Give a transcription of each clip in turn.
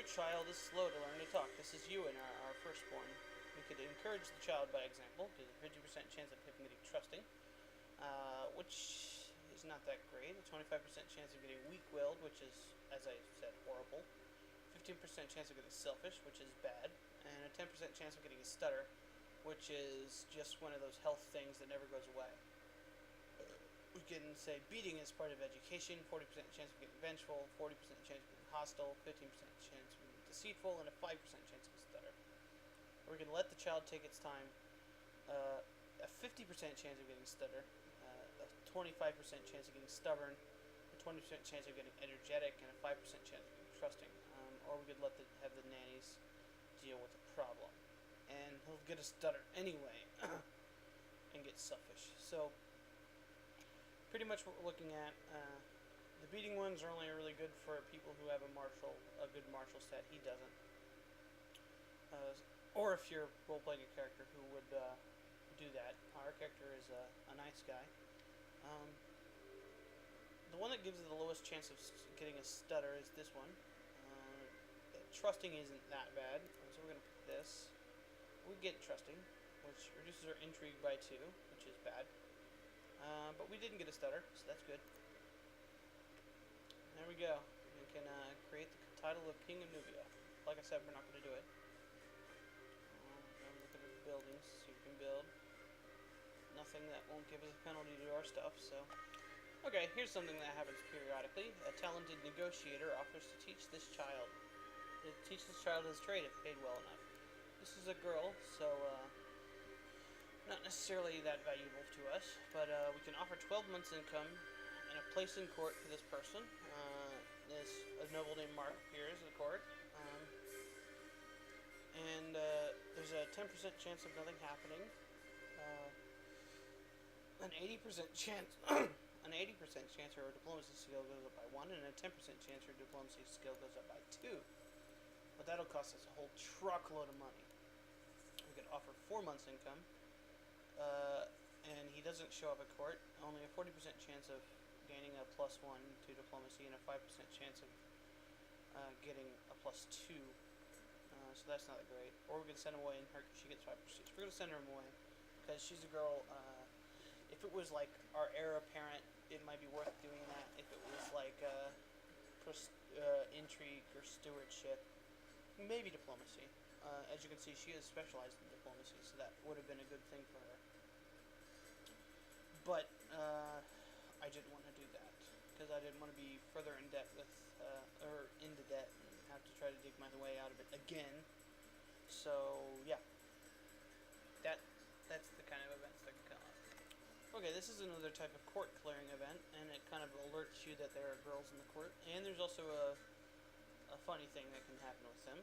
your child is slow to learn to talk. This is Ewan, our firstborn. We could encourage the child by example. There's a 50% chance of him getting trusting, which is not that great. A 25% chance of getting weak-willed, which is, as I said, horrible. 15% chance of getting selfish, which is bad. And a 10% chance of getting a stutter, which is just one of those health things that never goes away. We can say beating is part of education, 40% chance of getting vengeful, 40% chance of getting hostile, 15% chance of getting deceitful, and a 5% chance of a stutter. We're going to let the child take its time, a 50% chance of getting stutter, a 25% chance of getting stubborn, a 20% chance of getting energetic, and a 5% chance of getting trusting. Or we could have the nannies deal with the problem. And he'll get a stutter anyway, and get selfish. So, pretty much what we're looking at, the beating ones are only really good for people who have a good martial set. He doesn't. Or if you're role-playing a character who would do that. Our character is a nice guy. The one that gives it the lowest chance of getting a stutter is this one. Trusting isn't that bad, so we're going to pick this. We get trusting, which reduces our intrigue by 2, which is bad. But we didn't get a stutter, so that's good. There we go. We can create the title of King of Nubia. Like I said, we're not going to do it. Look at the buildings, see if we can build. Nothing that won't give us a penalty to our stuff, so... Okay, here's something that happens periodically. A talented negotiator offers to teach this child. Teach this child his trade if paid well enough. This is a girl, so not necessarily that valuable to us, but we can offer 12 months' income and a place in court for this person. A noble named Mark appears in court, and there's a 10% chance of nothing happening, an 80% chance, an 80% chance her diplomacy skill goes up by 1, and a 10% chance her diplomacy skill goes up by 2. But that'll cost us a whole truckload of money. We could offer 4 months' income, and he doesn't show up at court. Only a 40% chance of gaining a +1 to diplomacy, and a 5% chance of getting a +2. So that's not great. Or we could send him away, and she gets 5 pursuits. We're going to send her away because she's a girl. If it was like our heir apparent, it might be worth doing that. If it was like intrigue or stewardship, maybe diplomacy. As you can see, she is specialized in diplomacy, so that would have been a good thing for her. But I didn't want to do that because I didn't want to be further in debt with, or into debt and have to try to dig my way out of it again. So yeah, that's the kind of events that can come up. Okay, this is another type of court clearing event, and it kind of alerts you that there are girls in the court, and there's also a funny thing that can happen with them.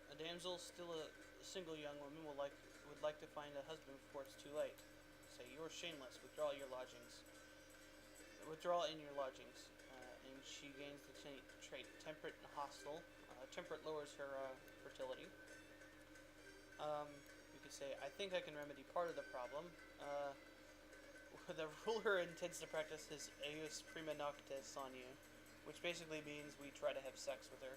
A damsel, still a single young woman, would like to find a husband before it's too late. Say, you're shameless, withdraw in your lodgings. And she gains the trait temperate and hostile. Temperate lowers her fertility. You could say, I think I can remedy part of the problem. The ruler intends to practice his eius prima noctis on you, which basically means we try to have sex with her.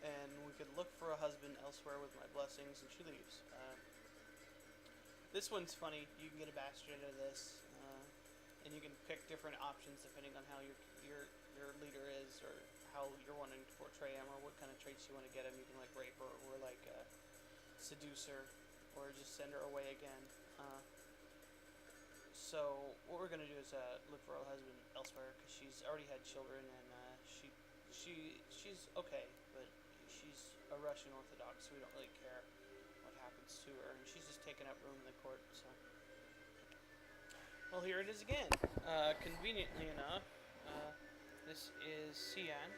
And we could look for a husband elsewhere with my blessings, and she leaves. This one's funny. You can get a bastard out of this, and you can pick different options depending on how your leader is, or how you're wanting to portray him, or what kind of traits you want to get him. You can like rape her, or like seduce her, or just send her away again. So what we're gonna do is look for a husband elsewhere, because she's already had children, and she's okay, but she's a Russian Orthodox, so we don't really care what happens to her, and she's just taking up room in the court. So, well, here it is again. Conveniently enough, this is Cian.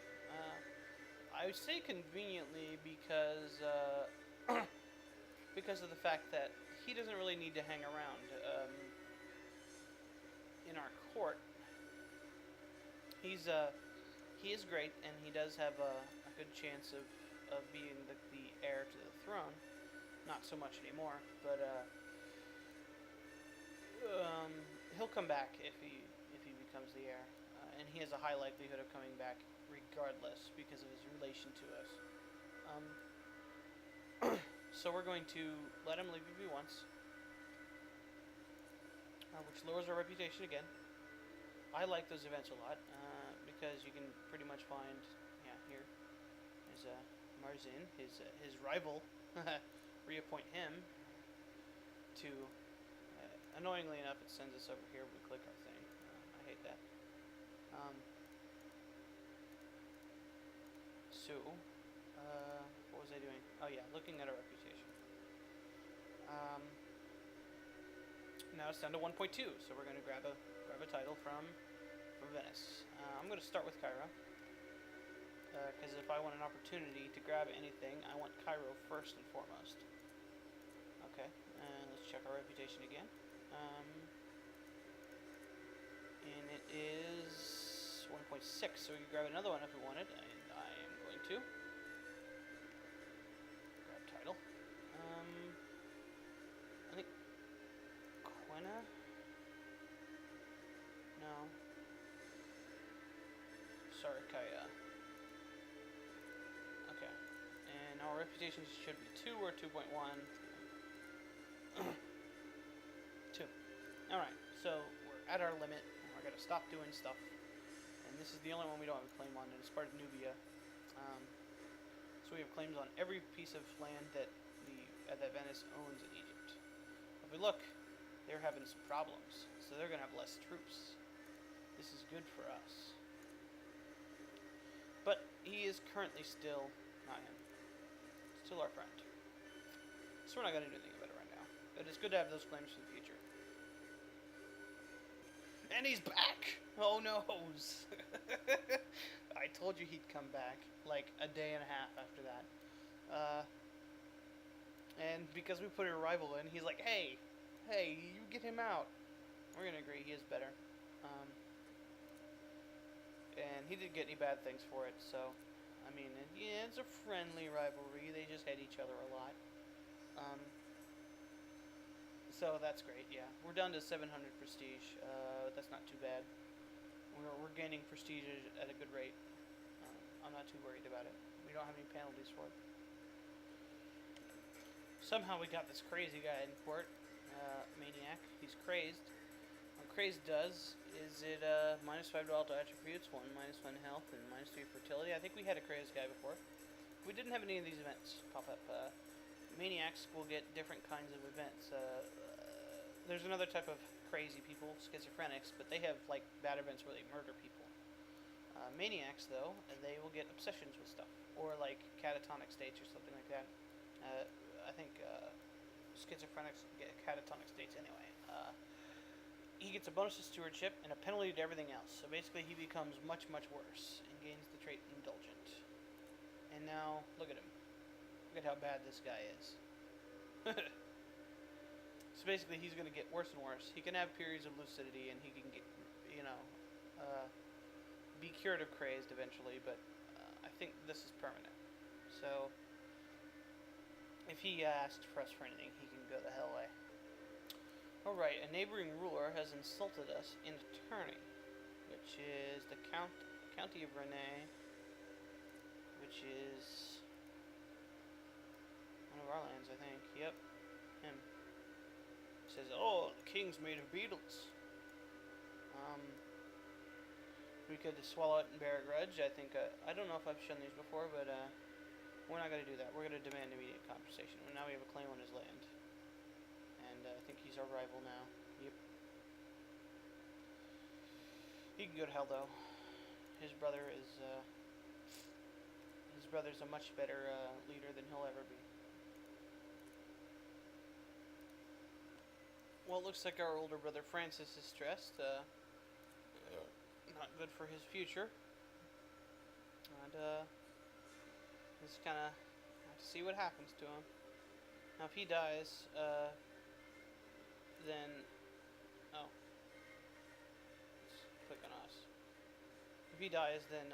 I would say conveniently because because of the fact that he doesn't really need to hang around in our court. He is great, and he does have a good chance of being the heir to the throne. Not so much anymore, but he'll come back if he becomes the heir, and and he has a high likelihood of coming back regardless because of his relation to us. So we're going to let him leave if he wants, which lowers our reputation again. I like those events a lot because you can pretty much find, here, there's Marzin, his rival, reappoint him to, annoyingly enough, it sends us over here when we click our thing. I hate that. What was I doing? Oh yeah, looking at our reputation. Now it's down to 1.2, so we're going to grab a title from Venice. I'm going to start with Cairo, because if I want an opportunity to grab anything, I want Cairo first and foremost. Okay, let's check our reputation again. And it is 1.6, so we can grab another one if we wanted, and I am going to. Grab title. I think Quina? No. Sarkaya. Okay. And our reputation should be 2 or 2.1. 2. Alright, so we're at our limit, and we're going to stop doing stuff. And this is the only one we don't have a claim on, and it's part of Nubia. So we have claims on every piece of land that that Venice owns in Egypt. If we look, they're having some problems, so they're going to have less troops. This is good for us. But he is currently still not him. Still our friend. So we're not going to do anything about it right now. But it's good to have those claims for the future. And he's back! Oh noes! I told you he'd come back like a day and a half after that. And because we put a rival in, he's like, hey, you get him out. We're going to agree he is better. And he didn't get any bad things for it, so, I mean, yeah, it's a friendly rivalry. They just hate each other a lot. So that's great, yeah. We're down to 700 prestige. That's not too bad. We're gaining prestige at a good rate. I'm not too worried about it. We don't have any penalties for it. Somehow we got this crazy guy in port. Maniac. He's crazed. What crazed does is it minus 5 to all attributes, 1 minus 1 health, and minus 3 fertility. I think we had a crazed guy before. We didn't have any of these events pop up. Maniacs will get different kinds of events. There's another type of crazy people, schizophrenics, but they have like bad events where they murder people. Maniacs, though, they will get obsessions with stuff, or like catatonic states or something like that. I think schizophrenics get catatonic states anyway. He gets a bonus to stewardship and a penalty to everything else. So basically, he becomes much, much worse and gains the trait indulgent. And now, look at him. Look at how bad this guy is. So basically, he's going to get worse and worse. He can have periods of lucidity, and he can get, be cured of crazed eventually, but I think this is permanent. So, if he asked for us for anything, he can go the hell away. Alright, a neighboring ruler has insulted us in attorney, which is the county of Rennes, which is one of our lands, I think. Yep, him. Says, oh, the king's made of beetles. We could swallow it and bear a grudge. I think, I don't know if I've shown these before, but we're not going to do that. We're going to demand immediate compensation. Well, now we have a claim on his land. And I think he's our rival now. Yep. He can go to hell, though. His brother's a much better leader than he'll ever be. Well, it looks like our older brother Francis is stressed. Not good for his future. And just kind of have to see what happens to him. Now, if he dies, then let's click on us. If he dies, then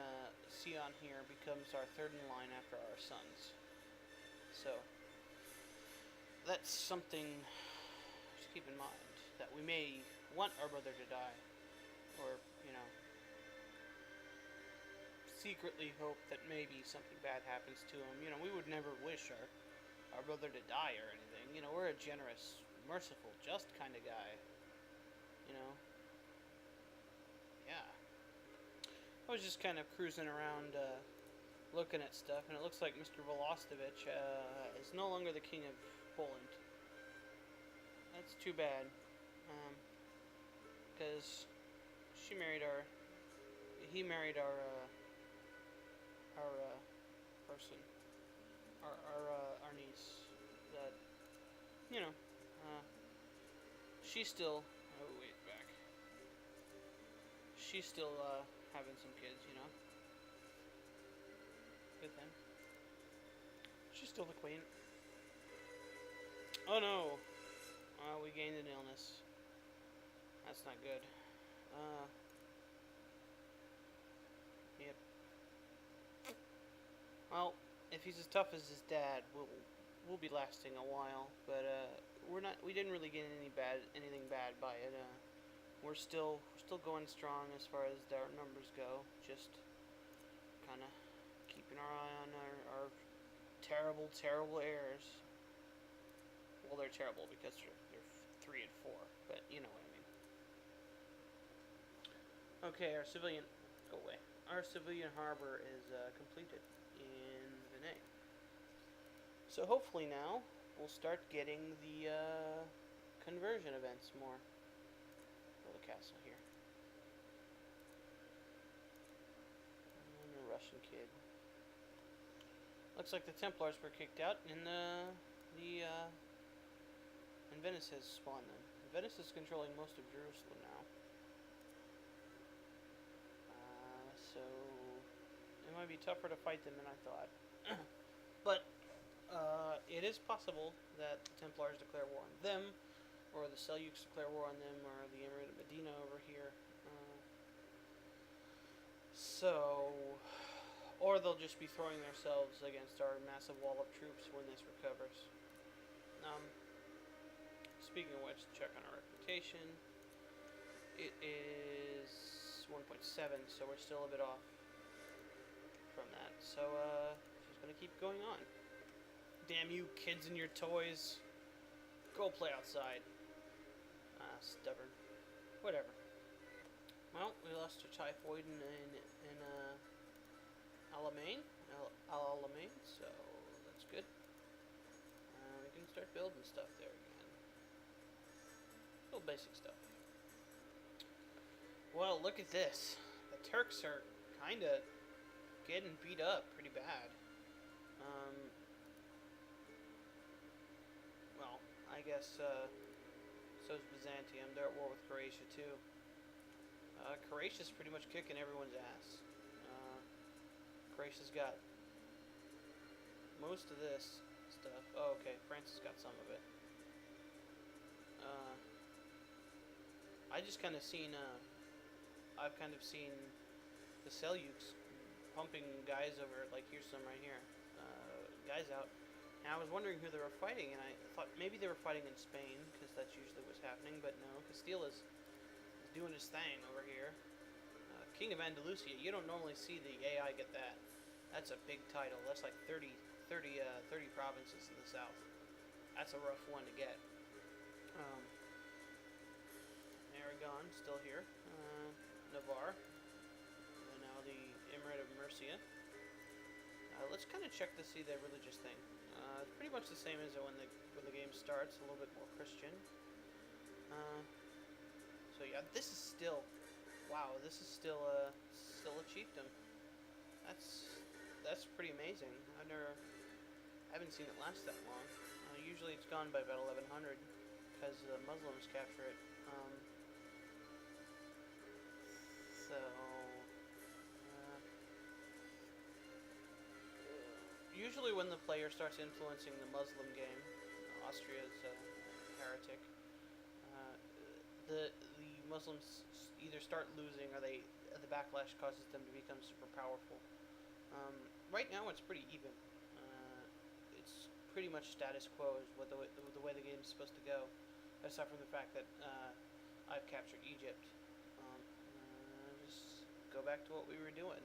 Sion here becomes our third in line after our sons. So that's something to keep in mind, that we may want our brother to die, or secretly hope that maybe something bad happens to him. You know, we would never wish our brother to die or anything. You know, we're a generous, merciful, just kind of guy. You know? Yeah. I was just kind of cruising around, looking at stuff, and it looks like Mr. Volostovich is no longer the king of Poland. That's too bad. Because he married our person, our niece. That, you know, she's still. Oh wait, back. She's still having some kids, you know. Good thing. She's still the queen. Oh no! We gained an illness. That's not good. Yep. Well, if he's as tough as his dad, we'll be lasting a while. But we didn't really get anything bad by it. We're still going strong as far as our numbers go. Just kind of keeping our eye on our terrible heirs. Well, they're terrible because they're 3 and 4, but you know what I mean. Okay, our civilian harbor is completed in Vinay. So hopefully now we'll start getting the conversion events more. Build a castle here. And a Russian kid. Looks like the Templars were kicked out, and and Venice has spawned them. Venice is controlling most of Jerusalem now. So it might be tougher to fight them than I thought. But it is possible that the Templars declare war on them, or the Seljuks declare war on them, or the Emirate of Medina over here. Or they'll just be throwing themselves against our massive wall of troops when this recovers. Speaking of which, check on our reputation. It is 1.7, so we're still a bit off from that. So, just gonna keep going on. Damn you, kids and your toys. Go play outside. Stubborn. Whatever. Well, we lost to typhoid in Alamein, so that's good. We can start building stuff there again. Little basic stuff. Well, look at this. The Turks are kind of getting beat up pretty bad. Well, I guess so's Byzantium. They're at war with Croatia too. Croatia's pretty much kicking everyone's ass. Croatia's got most of this stuff. Oh, okay. France has got some of it. I've kind of seen the Seljuks pumping guys over. Like, here's some right here. Guys out. And I was wondering who they were fighting, and I thought maybe they were fighting in Spain, because that's usually what's happening, but no. Castile is doing his thing over here. King of Andalusia. You don't normally see the AI get that. That's a big title. That's like 30 provinces in the south. That's a rough one to get. Aragon, still here. Navarre. And now the Emirate of Murcia. Let's kind of check to see the religious thing. It's pretty much the same as when the game starts. A little bit more Christian. So yeah, this is still... Wow, this is still a chiefdom. That's pretty amazing. I haven't seen it last that long. Usually it's gone by about 1100 because the Muslims capture it. Usually when the player starts influencing the Muslim game, Austria is a heretic. The Muslims either start losing or the backlash causes them to become super powerful. Right now it's pretty even. It's pretty much status quo is the way the game is supposed to go, aside from the fact that I've captured Egypt. Just go back to what we were doing.